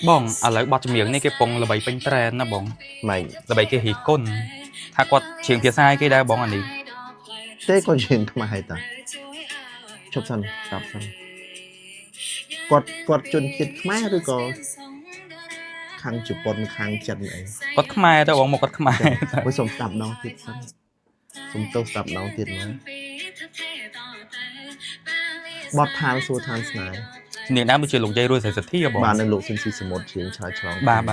បងឥឡូវបទចម្រៀងនេះគេពងល្បីពេញត្រែនណាបងមិនល្បីគេហីគុណថាគាត់ច្រៀងភាសាគេដែរបងអានេះទេគាត់ជាងខ្មែរតាជប់សិនស្ដាប់សិនគាត់ជនជាតិខ្មែរឬក៏ខាងជប៉ុនខាងចិនអីគាត់ខ្មែរទៅបងមកគាត់ខ្មែរមួយសុំស្ដាប់ម្ដងទៀតសិនសុំទៅស្ដាប់ម្ដងទៀតមើលបទឋានសួគ៌ឋានស្នេហ៍នាងដើមដូចជាលោកយាយរួយស្រីសទ្ធាបងបាទនៅលោកស៊ិនស៊ីសមុទ្រជាងឆ្លើយឆ្លងបាទ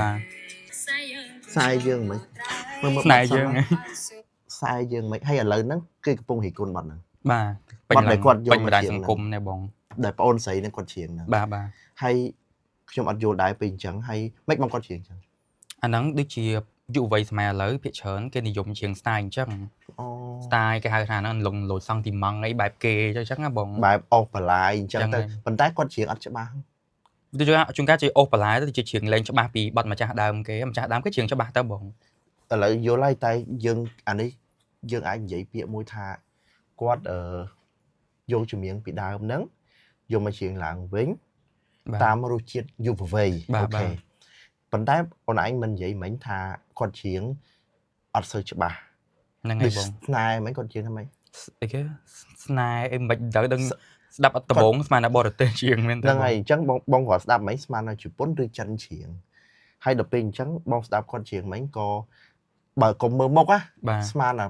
ខ្សែយើងមិនមើលស្នេហ៍យើងខ្សែយើងមិនហើយឥឡូវហ្នឹងគេកំពុងរីគុណបទហ្នឹងបាទពេញតែគាត់យកពេញបណ្ដាញសង្គមណែបងដែលប្អូនស្រីនឹងគាត់ច្រៀងហ្នឹងបាទហើយខ្ញុំអត់យល់ដែរពេលអញ្ចឹងហើយមិនបងគាត់ច្រៀងអញ្ចឹងអាហ្នឹងដូចជាយុវវ័យសម័យឥឡូវភាគច្រើនគេនិយមច្រៀងស្ទាយអញ្ចឹងស្ទាយគេហៅថាហ្នឹងលងលយសង់ទីម៉ង់អីបែបគេអញ្ចឹងណាបងបែបអស់បន្លាយអញ្ចឹងទៅប៉ុន្តែគាត់ច្រៀងអត់ច្បាស់ដូចជួនកាលជាអូសបន្លាយទៅជាច្រៀងលេងច្បាស់ពីបទម្ចាស់ដើមគេម្ចាស់ដើមគេច្រៀងច្បាស់ទៅបងឥឡូវយល់ហើយតែយើងអានេះយើងអាចនិយាយពាក្យមួយថាគាត់យកចម្រៀងពីដើមហ្នឹងយកមកច្រៀងឡើងវិញតាមរសជាតិយុវវ័យអូខេប៉ុន្តែអូនឯងមិននិយាយមិញថាគាត់ច្រៀងអត់សូវច្បាស់ហ្នឹងហើយបងស្នេហ៍មិញគាត់ច្រៀងថាម៉េចអីគេស្នេហ៍អីមិនដឹងដឹងស្ដាប់អត់ដំបងស្មានតែបរទេសច្រៀងមែនទេហ្នឹងហើយអញ្ចឹងបងគាត់ស្ដាប់មិញស្មានតែជប៉ុនឬចិនច្រៀងហើយដល់ពេលអញ្ចឹងបងស្ដាប់គាត់ច្រៀងមិញក៏បើកុំមើលមុខណាស្មានតែ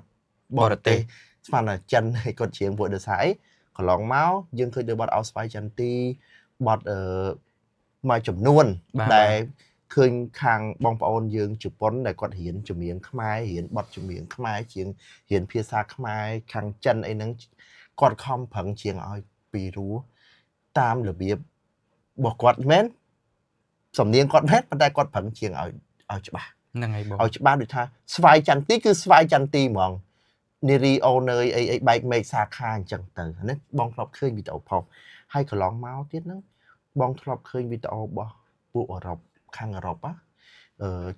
បរទេសស្មានតែចិនហើយគាត់ច្រៀងពួកដោយសារអីកន្លងមកយើងឃើញដូចបទអោស្វាយចន្ទីបទមួយចំនួនដែលឃើញខាងបងប្អូនយើងជប៉ុនដែលគាត់រៀនចម្រៀងខ្មែររៀនបទចម្រៀងខ្មែរជាងរៀនភាសាខ្មែរខាងចិនអីហ្នឹងគាត់ខំប្រឹងច្រៀងឲ្យពីរោះតាមរបៀបរបស់គាត់មែនសំនៀងគាត់មែនប៉ុន្តែគាត់ប្រឹងច្រៀងឲ្យច្បាស់ហ្នឹងហើយបងឲ្យច្បាស់ដូចថាស្វាយចន្ទីគឺស្វាយចន្ទីហ្មងនារីអូនអីបែកមេឃសាខាអញ្ចឹងទៅហ្នឹងបងធ្លាប់ឃើញវីដេអូផុសហើយកន្លងមកទៀតហ្នឹងបងធ្លាប់ឃើញវីដេអូរបស់ពួកអឺរ៉ុបខាងអឺរ៉ុប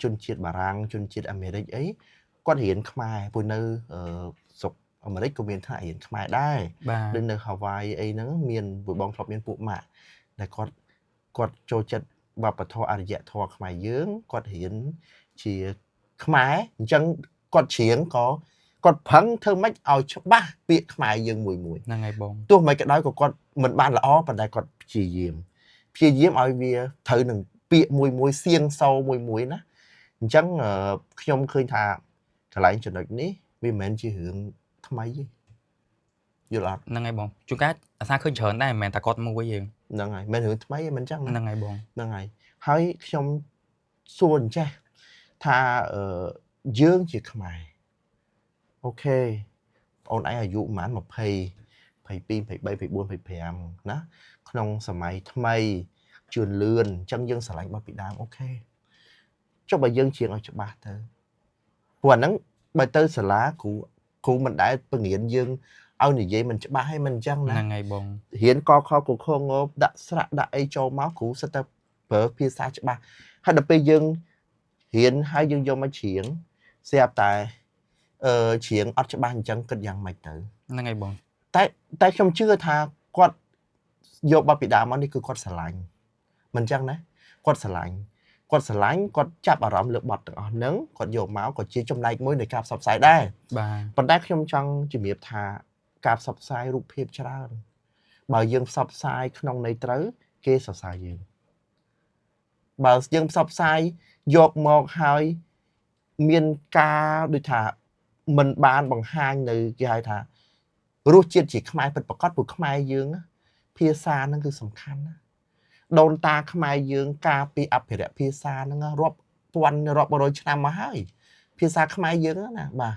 ជនជាតិបារាំងជនជាតិអាមេរិកអីគាត់រៀនខ្មែរពួកនៅស្រុកអាមេរិកក៏មានថ្នាក់រៀនខ្មែរដែរដូចនៅ Hawaii អីហ្នឹងមានពួកបងធ្លាប់មានពួកម៉ាក់ដែលគាត់ចូលចិត្តវប្បធម៌អរិយធម៌ខ្មែរយើងគាត់រៀនជាខ្មែរអញ្ចឹងគាត់ច្រៀងក៏គាត់ប្រឹងធ្វើម៉េចឲ្យច្បាស់ពាក្យខ្មែរយើងមួយហ្នឹងហើយបងទោះមិនក៏ដោយក៏គាត់មិនបានល្អប៉ុន្តែគាត់ព្យាយាមឲ្យវាត្រូវនឹងពាក្យមួយសៀងសោមួយណាអញ្ចឹងខ្ញុំឃើញថាកន្លែងចំណុចនេះវាមិនមែនជារឿងថ្មីទេយល់អត់ហ្នឹងហើយបងជួនកាលអាសាឃើញច្រើនដែរមិនមែនតែគាត់មួយយើងហ្នឹងហើយមិនរឿងថ្មីទេមិនអញ្ចឹងហ្នឹងហើយបងហ្នឹងហើយខ្ញុំសួរអញ្ចេះថាយើងជាខ្មែរអូខេបងឯងអាយុប្រហែល20 22 23 24 25ណាក្នុងសម័យថ្មីជឿនលឿនអញ្ចឹងយើងស្រឡាញ់បទពីដើមអូខេចុះបើយើងច្រៀងឲ្យច្បាស់ទៅព្រោះអាហ្នឹងបើទៅសាលាគ្រូមិនដែលពង្រៀនយើងឲ្យនិយាយមិនច្បាស់ហើយមិនអញ្ចឹងណាហ្នឹងហើយបងរៀនកខកខងបដាក់ស្រៈដាក់អីចូលមកគ្រូសិតតែប្រើភាសាច្បាស់ហើយដល់ពេលយើងរៀនហើយយើងយកមកច្រៀងស្រាប់តែច្រៀងអត់ច្បាស់អញ្ចឹងគិតយ៉ាងម៉េចទៅហ្នឹងហើយបងតែខ្ញុំជឿថាគាត់យកបទពីដើមមកនេះគឺគាត់ស្រឡាញ់មិនអញ្ចឹងណាគាត់ស្រឡាញ់គាត់ចាប់អារម្មណ៍លើបទទាំងអស់ហ្នឹងគាត់យកមកក៏ជាចំណែកមួយនៃការផ្សព្វផ្សាយដែរបាទប៉ុន្តែខ្ញុំចង់ជំរាបថាការផ្សព្វផ្សាយរូបភាពច្រើនបើយើងផ្សព្វផ្សាយក្នុងន័យត្រូវគេសរសើរយើងបើយើងផ្សព្វផ្សាយយកមកហើយមានការដូចថាមិនបានបង្ហាញនៅគេហៅថារសជាតិជាខ្មែរពិតប្រាកដព្រោះខ្មែរយើងភាសាហ្នឹងគឺសំខាន់ណាដូនតាខ្មែរយើងការពីអភិរក្សភាសាហ្នឹងរាប់ពាន់រាប់រយឆ្នាំមកហើយភាសាខ្មែរយើងណាបាទ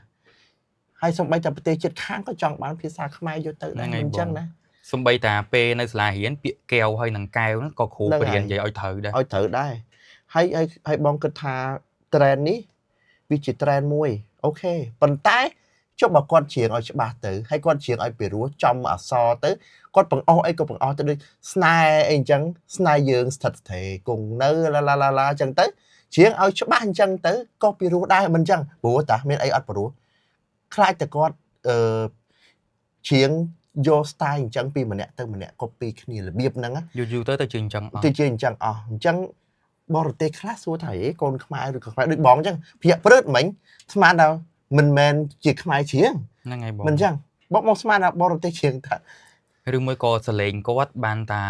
ហើយសូម្បីតែប្រទេសជិតខាងក៏ចង់បានភាសាខ្មែរយកទៅដែរអញ្ចឹងណាសូម្បីតាពេលនៅសាលារៀនពាក្យកែវហើយនឹងកែវហ្នឹងក៏គ្រូបរៀននិយាយឲ្យត្រូវដែរហើយបងគិតថា trend នេះវាជា trend មួយអូខេប៉ុន្តែចុះបើគាត់ច្រៀងឲ្យច្បាស់ទៅហើយគាត់ច្រៀងឲ្យពីរោះចំអក្សរទៅគាត់បង្អស់អីក៏បង្អស់ទៅដូចស្នេហ៍អីអញ្ចឹងស្នេហ៍យើងស្ថិតស្ថេរគង់នៅឡាអញ្ចឹងទៅច្រៀងឲ្យច្បាស់អញ្ចឹងទៅក៏ពីរោះដែរមិនអញ្ចឹងព្រោះតាមានអីអត់ពីរោះខ្លាចតែគាត់ច្រៀងយក style អញ្ចឹងពីម្នាក់ទៅម្នាក់ copy គ្នារបៀបហ្នឹងយូរទៅជាអញ្ចឹងអស់អញ្ចឹង bò rồi tê khá xua thầy con khai rồi khai được bóng chăng phía bớt mình smart đâu mình chỉ khai chiếng ហ្នឹងហើយបង mình chăng bóc bóc smart nào bò rồi tê chiếng thật ឬមួយក៏សលេងគាត់បានតា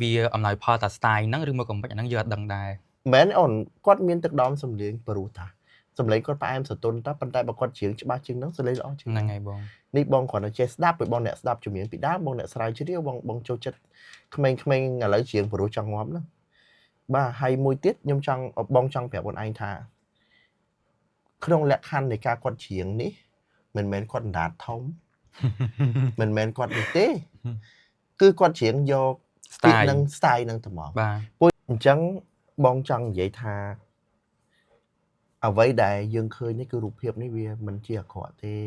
វាអំណោយផលតា style ហ្នឹងឬមួយក៏មិនអាហ្នឹងយើងអត់ដឹងដែរ mến ổn quát miên tức đom sầm liền bự ta sầm lấy con pa em sờ tôn ta bàn tay bà quát chiếng cho ba chiếng nó sờ lấy rõ ហ្ chiếng ហ្នឹងហើយបង នេះបងគ្រាន់តែចេះស្ដាប់ពីបងអ្នកស្ដាប់ជំនាញពីដើមបងអ្នកស្រាវជ្រាវបងចូលចិត្តក្មេងៗឥឡូវជាងព្រោះចង់ងាប់ហ្នឹងបាទហើយមួយទៀតខ្ញុំចង់បងចង់ប្រាប់បងឯងថាក្នុងលក្ខខណ្ឌនៃការគាត់ច្រៀងនេះមិនមែនគាត់អណ្ដាតធំមិនមែនគាត់នេះទេគឺគាត់ច្រៀងយកពាក្យនឹង style នឹងតែមក បាទ ពួកអញ្ចឹងបងចង់និយាយថាអ្វីដែលយើងឃើញនេះគឺរូបភាពនេះវាមិនជាអាក្រក់ទេ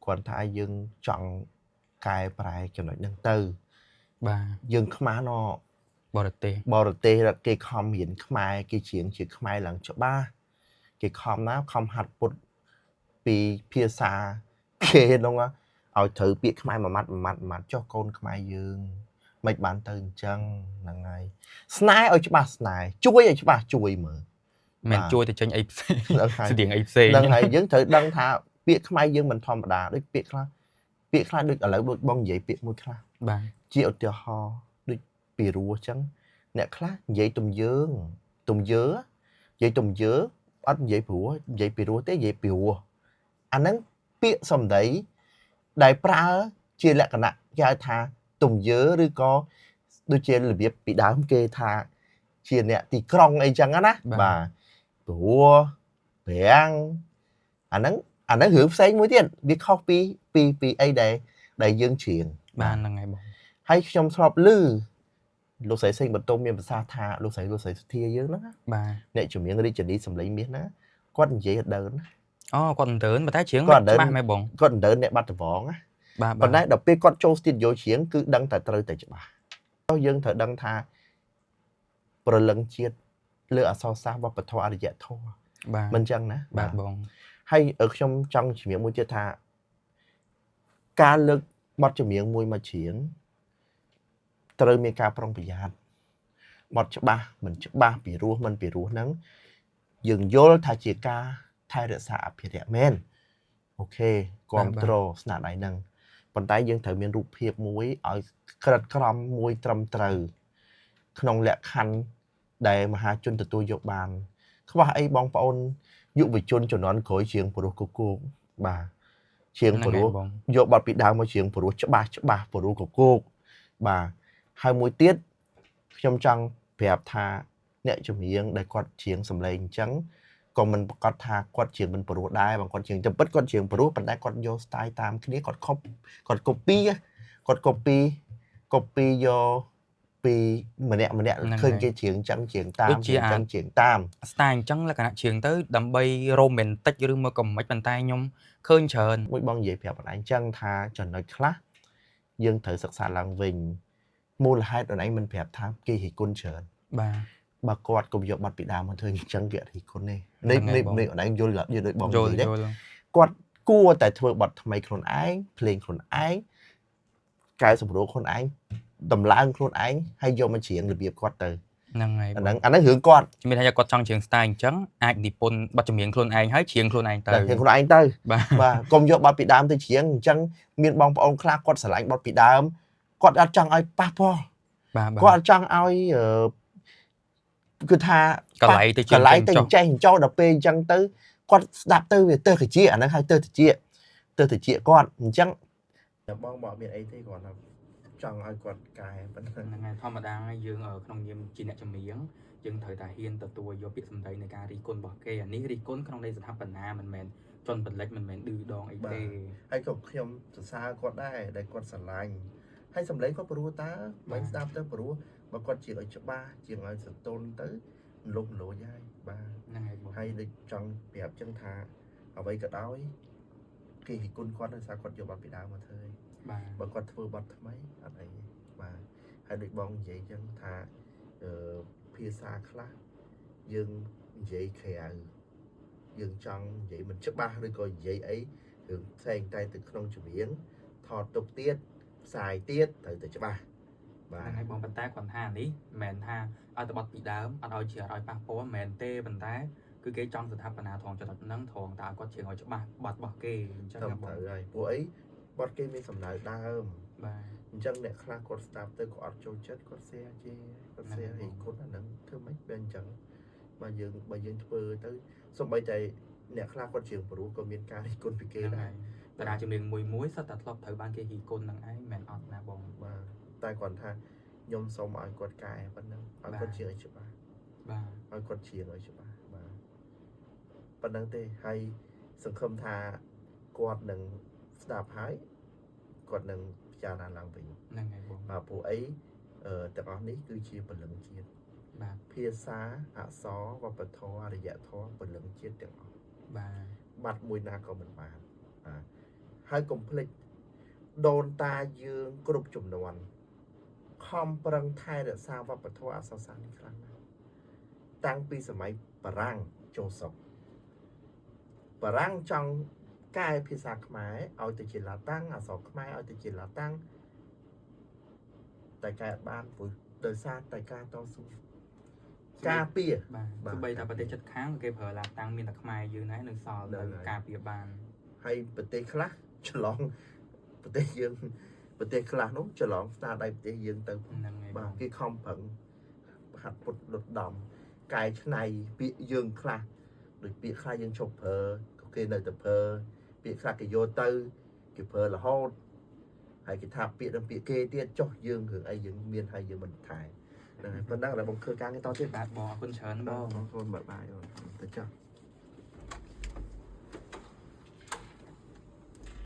គាត់ថាយើងចង់កែប្រែចំណុចហ្នឹងទៅ បាទ យើងខ្មាស់ណោ បរទេស បរទេសគេខំរៀនខ្មែរគេច្រៀងជាខ្មែរឡើងច្បាស់គេខំណាខំហាត់ពុតពីភាសាគេហ្នឹងឲ្យត្រូវពាក្យខ្មែរមួយម៉ាត់ចុះកូនខ្មែរយើងមិនបានទៅអញ្ចឹងហ្នឹងហើយស្នេហ៍ឲ្យច្បាស់ស្នេហ៍ជួយឲ្យច្បាស់ជួយមើល មិនជួយទៅចេញអីផ្សេង ហ្នឹងហើយ ស្តៀងអីផ្សេង ហ្នឹងហើយយើងត្រូវដឹងថាពាក្យខ្មែរយើងមិនធម្មតាដូចពាក្យខ្លះដូចឥឡូវដូចបងនិយាយពាក្យមួយខ្លះ បាទ ជាឧទាហរណ៍ដូចពីរោះអញ្ចឹងអ្នកខ្លះនិយាយទំយើនិយាយទំយើអត់និយាយព្រោះនិយាយពីរោះទេនិយាយពីរោះអាហ្នឹងពាក្យសំដីដែលប្រើជាលក្ខណៈគេហៅថាទំយើឬក៏ដូចជារបៀបពីដើមគេថាជាអ្នកទីក្រុងអីចឹងណាបាទព្រោះប្រាំងអាហ្នឹងរឿងផ្សេងមួយទៀតវាខុសពីអីដែលយើងច្រៀង បាទហ្នឹងហើយបង ហើយខ្ញុំធ្លាប់ឮលោកស្រីសេងបន្ទុំមានប្រសាសន៍ថាលោកស្រីសុធាយើងហ្នឹង បាទ អ្នកជំនាញរាជនីសម្លេងមាសណាគាត់និយាយអត់ដើនណា អូគាត់អន្តើនប៉ុន្តែច្រៀង គាត់ មិន អត់ដើន ច្បាស់មែនបង គាត់អត់ដើនអ្នកបាត់ដំបងណា បាទ ប៉ុន្តែដល់ពេលគាត់ចូល studio ច្រៀងគឺដឹងតែត្រូវតែច្បាស់ហើយយើងត្រូវដឹងថាប្រលឹងជាតិលើអក្សរសាស្ត្រវប្បធម៌អរិយធម៌ បាទ មិនចឹងណា បាទបង ហើយខ្ញុំចង់ជំរាបមួយទៀតថាការលើកបទចម្រៀងមួយមកច្រៀងត្រូវមានការប្រុងប្រយ័ត្នបទច្បាស់មិនច្បាស់ពីរោះមិនពីរោះហ្នឹងយើងយល់ថាជាការថែរក្សាអភិរក្សមែនអូខេគ្រប់គ្រងស្នាដៃហ្នឹងប៉ុន្តែយើងត្រូវមានរូបភាពមួយឲ្យក្រិតក្រមមួយត្រឹមត្រូវក្នុងលក្ខខណ្ឌដែលមហាជនទទួលយកបានខ្វះអីបងប្អូនយុវជនជំនាន់ក្រោយជាងព្រោះគគោកបាទជាងព្រោះយកបទពីដើមមកជាងព្រោះច្បាស់ព្រោះគគោកបាទហើយមួយទៀតខ្ញុំចង់ប្រាប់ថាអ្នកជំនាញដែលគាត់ច្រៀងសម្លេងអញ្ចឹងក៏មិនប្រកាសថាគាត់ច្រៀងមិនព្រោះដែរបើគាត់ច្រៀងតែពិតគាត់ច្រៀងព្រោះប៉ុន្តែគាត់យក style តាមគ្នាគាត់ copy យកពីម្នាក់ឃើញគេច្រៀងអញ្ចឹងច្រៀងតាមច្រៀងតាម style អញ្ចឹងលក្ខណៈច្រៀងទៅដើម្បី romantic ឬមកក៏មិនប៉ុន្តែខ្ញុំឃើញច្រើន មួយបងនិយាយប្រាប់បងឯងអញ្ចឹងថាចំណុចខ្លះយើងត្រូវសិក្សាឡើងវិញមូលហេតុបងឯងមិនប្រាប់ថាគេរិះគន់ច្រើន បាទ បើគាត់កុំយកប័ណ្ណពីដើមមកធ្វើអញ្ចឹងគេរិះគន់ទេនេះបងឯងយល់ដូចបងនិយាយទេគាត់គួរតែធ្វើប័ណ្ណថ្មីខ្លួនឯងភ្លេងខ្លួនឯងកែសម្រួលខ្លួនឯងតម្លើងខ្លួនឯងហើយយកមកច្រៀងរបៀបគាត់ទៅ ហ្នឹងហើយ អាហ្នឹងរឿងគាត់ ជំនឿថាគាត់ចង់ច្រៀង style អញ្ចឹងអាចនិពន្ធបទចម្រៀងខ្លួនឯងហើយច្រៀងខ្លួនឯងទៅ ច្រៀងខ្លួនឯងទៅ បាទ បាទកុំយកប័ណ្ណពីដើមទៅច្រៀងអញ្ចឹងមានបងប្អូនខ្លះគាត់ស្រឡាញ់ប័ណ្ណពីដើមគាត់អត់ចង់ឲ្យប៉ះពាល់ បាទ គាត់អត់ចង់ឲ្យគឺថា កន្លែងទៅច្រៀង កន្លែងទៅចេះចូលដល់ពេលអញ្ចឹងទៅគាត់ស្ដាប់ទៅវាទៅតិចអាហ្នឹងហើយទៅតិចគាត់អញ្ចឹងបងអត់មានអីទេគាត់ថាចង់ឲ្យគាត់កែប៉ុណ្ណឹង ហ្នឹងហើយធម្មតាហើយយើងក្នុងនាមជាអ្នកចម្រៀងយើងត្រូវតែហ៊ានទទួលយកពាក្យសម្ដីនៃការរិះគន់របស់គេអានេះរិះគន់ក្នុងន័យស្ថាបនាមិនមែនជន់បន្លិចមិនមែនឌឺដងអីទេ ហើយក៏ខ្ញុំសរសើរគាត់ដែរដែលគាត់ស្រឡាញ់ហើយសម្លេងគាត់ព្រោះតើមិនស្ដាប់ទៅព្រោះបើគាត់ជាឲ្យច្បាស់ជាឲ្យសន្ទុនទៅលុបលោចហើយបាទ ហ្នឹងហើយបង ហើយដូចចង់ប្រាប់ចឹងថាអ្វីក៏ដោយគេរិះគន់គាត់ដោយសារគាត់យកប័ណ្ណពីដើមមកធ្វើ បាទ បើគាត់ធ្វើប័ណ្ណថ្មីអត់អីទេបាទហើយដូចបងនិយាយចឹងថាភាសាខ្លះយើងនិយាយក្រៅយើងចង់និយាយមិនច្បាស់ឬក៏និយាយអីរឿងផ្សេងតែទៅក្នុងចម្រៀងថតទុកទៀតផ្សាយទៀតត្រូវតែច្បាស់បាទ ហ្នឹងហើយបងប៉ុន្តែគាត់ថានេះមិនមែនថា ឲ្យតបត់ពីដើមអត់ឲ្យជាឲ្យប៉ះពាល់មិនមែនទេប៉ុន្តែគឺគេចង់ស្ថាបនាថងចំណុចហ្នឹងថងតើគាត់ជាងឲ្យច្បាស់បាត់របស់គេអញ្ចឹង ទៅ ណាបង ហើយព្រោះអីបត់គេមានសំដៅដើម បាទ អញ្ចឹងអ្នកខ្លះគាត់ស្ដាប់ទៅគាត់អត់ចូលចិត្តគាត់ share ជាគាត់ share ឲ្យគាត់អាហ្នឹងធ្វើម៉េចបែបអញ្ចឹងបើយើងធ្វើទៅសូម្បីតែអ្នកខ្លះគាត់ជាងព្រោះក៏មានការរិះគន់ពីគេ ហ្នឹង ដែរ ហើយតារាចម្រៀងមួយសិតតែធ្លាប់ត្រូវបានគេហ៊ីគុណហ្នឹងឯងមិនអត់ណាបង បាទតែគាត់ថាខ្ញុំសូមឲ្យគាត់កែប៉ុណ្ណឹងឲ្យគាត់ជាឲ្យច្បាស់ បាទ ឲ្យគាត់ជាឲ្យច្បាស់បាទប៉ុណ្ណឹងទេហើយសង្ឃឹមថាគាត់នឹងស្ដាប់ហើយគាត់នឹងពិចារណាឡើងវិញ ហ្នឹងហើយបង បាទព្រោះអីទាំងអស់នេះគឺជាពលឹងជាតិ បាទ ភាសាអក្សរវប្បធម៌អរិយធម៌ពលឹងជាតិទាំងអស់ បាទ បាត់មួយណាក៏មិនបានបាទហើយកុំភ្លេចដូនតាយើងគ្រប់ចំនួនខំប្រឹងថែរក្សាវប្បធម៌អក្សរសាស្ត្រនេះខ្លាំងណាស់តាំងពីសម័យបារាំងចូលស្រុកបារាំងចង់កែភាសាខ្មែរឲ្យទៅជាឡាតាំងអក្សរខ្មែរឲ្យទៅជាឡាតាំងតែកែអត់បានព្រោះដោយសារតែការតស៊ូការពារ បាទទោះបីតែប្រទេសជិតខាងគេប្រើឡាតាំងមានតែខ្មែរយើងដែរនៅសល់នៅការពារបាន ហើយប្រទេសខ្លះច្រឡំប្រទេសយើងប្រទេសខ្លះនោះច្រឡំស្នាដៃប្រទេសយើងទៅ ហ្នឹងហើយប បាទ ង គេខំប្រឹងហាត់ពុតលុតដំកែច្នៃពាក្យយើងខ្លះដូចពាក្យខ្លះយើងឈប់ប្រើក៏គេនៅតែប្រើពាក្យខ្លះគេយកទៅគេប្រើរហូតហើយគេថាពាក្យនឹងពាក្យគេទៀតចុះយើងរឿងអីយើងមានហើយយើងមិនថែហ្នឹងហើយប៉ុណ្ណឹងតែបងឃើញការងារតទៀត បាទបងអរគុណច្រើនបង បងប្អូនបាយបាយអូនទៅចុះ